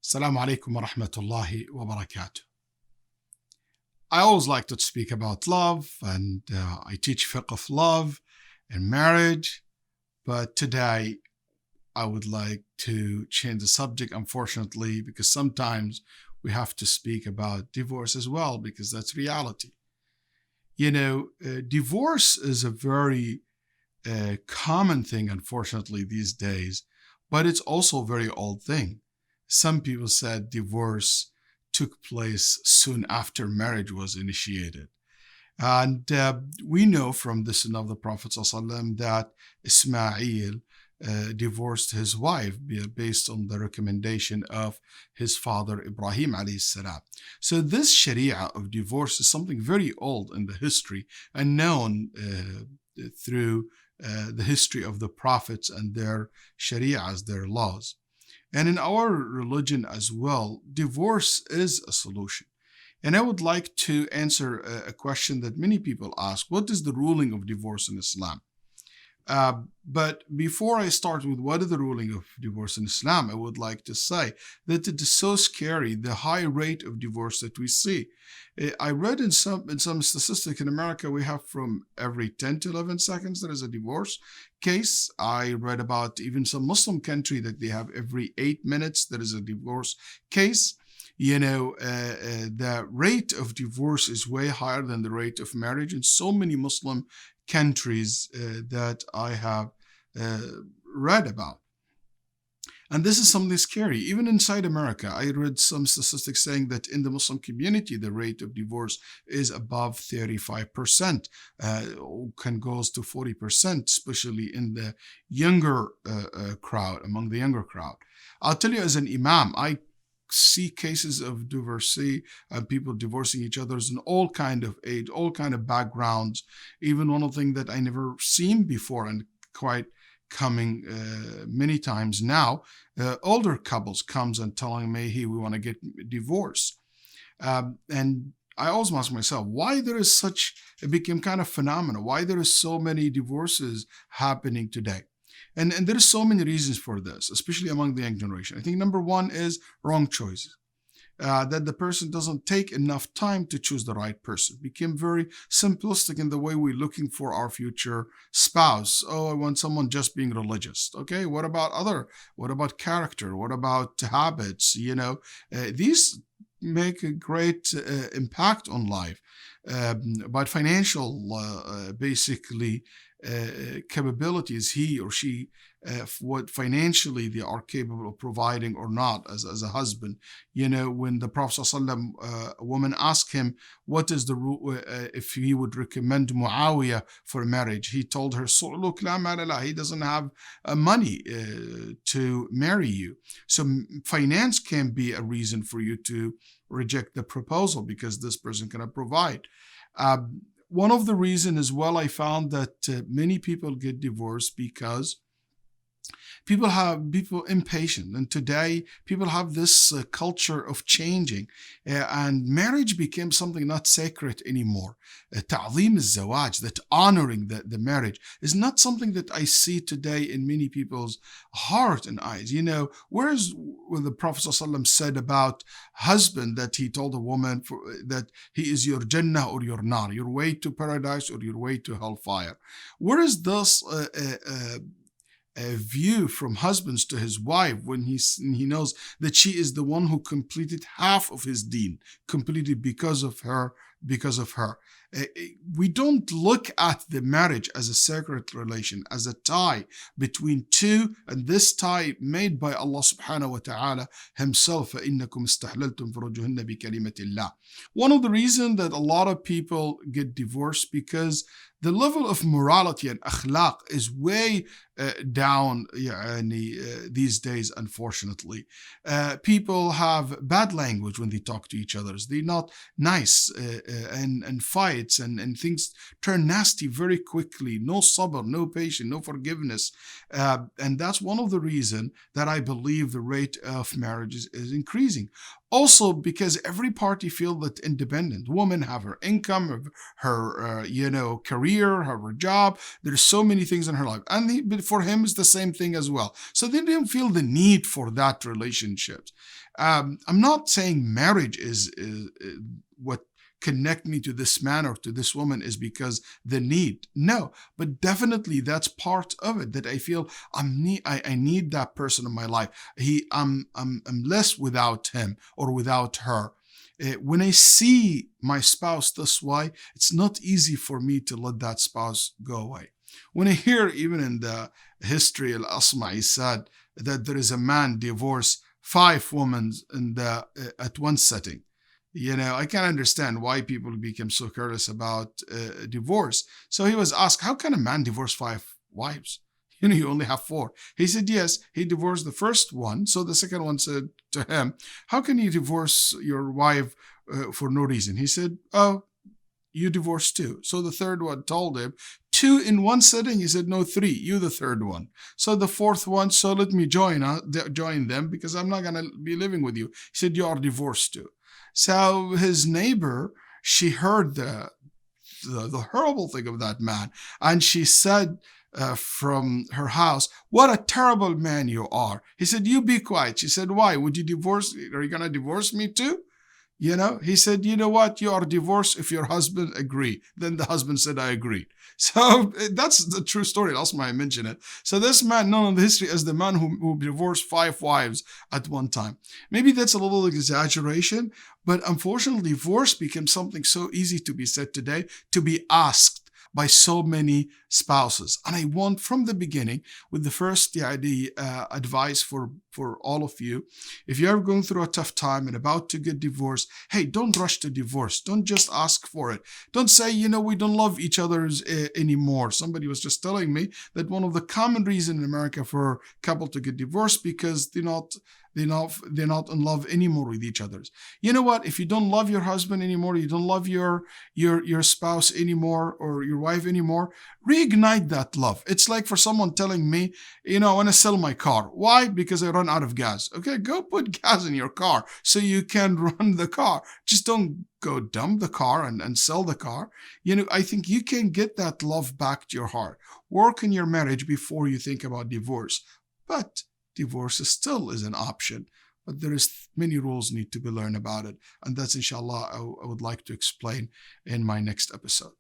Assalamu alaikum wa rahmatullahi wa barakatuh. I always like to speak about love, and I teach fiqh of love and marriage, but today I would like to change the subject, unfortunately, because sometimes we have to speak about divorce as well, because that's reality. Divorce is a very common thing, unfortunately, these days, but it's also a very old thing. Some people said divorce took place soon after marriage was initiated. And we know from the Sunnah of the Prophet ﷺ that Ismail divorced his wife based on the recommendation of his father Ibrahim alayhi salam. So this Sharia of divorce is something very old in the history and known through the history of the prophets and their Sharias, their laws. And in our religion as well, divorce is a solution. And I would like to answer a question that many people ask. What is the ruling of divorce in Islam? But before I start with what is the ruling of divorce in Islam, I would like to say that it is so scary, the high rate of divorce that we see. I read in some statistics in America, we have from every 10 to 11 seconds there is a divorce case. I read about even some Muslim country that they have every 8 minutes there is a divorce case. The rate of divorce is way higher than the rate of marriage in so many Muslim countries that I have read about. And this is something scary. Even inside America, I read some statistics saying that in the Muslim community, the rate of divorce is above 35%, can goes to 40%, especially in the younger crowd, among the younger crowd. I'll tell you, as an imam, I see cases of divorcee and people divorcing each other in all kind of age, all kind of backgrounds. Even one of the things that I never seen before and quite coming many times now, older couples comes and telling me, hey, we want to get divorced. And I always ask myself, why there is it became kind of phenomenal, why there is so many divorces happening today. And there are so many reasons for this, especially among the young generation. I think number one is wrong choices. That the person doesn't take enough time to choose the right person. Became very simplistic in the way we're looking for our future spouse. Oh, I want someone just being religious. Okay, what about what about character? What about habits? These make a great impact on life. But financial, basically, capabilities he or she, what financially they are capable of providing or not as a husband. When the Prophet ﷺ, a woman asked him what is the rule, if he would recommend Muawiyah for marriage, he told her, look, he doesn't have money to marry you. So finance can be a reason for you to reject the proposal because this person cannot provide. One of the reasons as well, I found that many people get divorced because people impatient, and today people have this culture of changing, and marriage became something not sacred anymore. Ta'zeem al-zawaj, that honoring the marriage, is not something that I see today in many people's heart and eyes. Whereas when the Prophet ﷺ said about husband that he told a woman that he is your Jannah or your Nar, your way to paradise or your way to hellfire. Whereas this a view from husbands to his wife when he knows that she is the one who completed half of his deen, completed because of her. We don't look at the marriage as a sacred relation, as a tie between two, and this tie made by Allah subhanahu wa ta'ala himself. فَإِنَّكُمْ اسْتَحْلَلْتُمْ فُرُوجُهُنَّ بِكَلِمَةِ اللَّهِ. One of the reasons that a lot of people get divorced because the level of morality and akhlaq is way down these days, unfortunately. People have bad language when they talk to each other. They're not nice, and fights and things turn nasty very quickly. No sabr, no patience, no forgiveness. And that's one of the reasons that I believe the rate of marriages is increasing. Also, because every party feel that independent women have her income, her career, career, her job. There's so many things in her life. And but for him, it's the same thing as well. So they didn't feel the need for that relationship. I'm not saying marriage is what connect me to this man or to this woman is because the need. No, but definitely that's part of it, that I feel I need that person in my life. I'm less without him or without her. When I see my spouse this way, it's not easy for me to let that spouse go away. When I hear even in the history, Al-Asma'i said that there is a man divorced 5 women at one setting. I can understand why people become so curious about divorce. So he was asked, how can a man divorce 5 wives? You only have 4. He said, yes, he divorced the first one. So the second one said to him, how can you divorce your wife for no reason? He said, oh, you divorced 2. So the third one told him, 2 in one sitting? He said, no, 3. You the third one. So the fourth one, so let me join them because I'm not going to be living with you. He said, you are divorced too. So his neighbor, she heard the horrible thing of that man. And she said from her house, what a terrible man you are. He said, you be quiet. She said, why? Would you divorce? Are you going to divorce me too? He said, you know what? You are divorced if your husband agree. Then the husband said, I agree. So that's the true story. Also, I mention it. So this man, known in the history as the man who divorced 5 wives at one time. Maybe that's a little exaggeration, but unfortunately, divorce becomes something so easy to be said today, to be asked by so many spouses. And I want from the beginning, with the first advice for all of you, if you're going through a tough time and about to get divorced, hey, don't rush to divorce. Don't just ask for it. Don't say, we don't love each other anymore. Somebody was just telling me that one of the common reasons in America for a couple to get divorced because they're not in love anymore with each other. You know what? If you don't love your husband anymore, you don't love your spouse anymore or your wife anymore, reignite that love. It's like for someone telling me, I want to sell my car. Why? Because I run out of gas. Okay, go put gas in your car so you can run the car. Just don't go dump the car and sell the car. I think you can get that love back to your heart. Work in your marriage before you think about divorce. But divorce still is an option, but there is many rules need to be learned about it. And that's inshallah, I would like to explain in my next episode.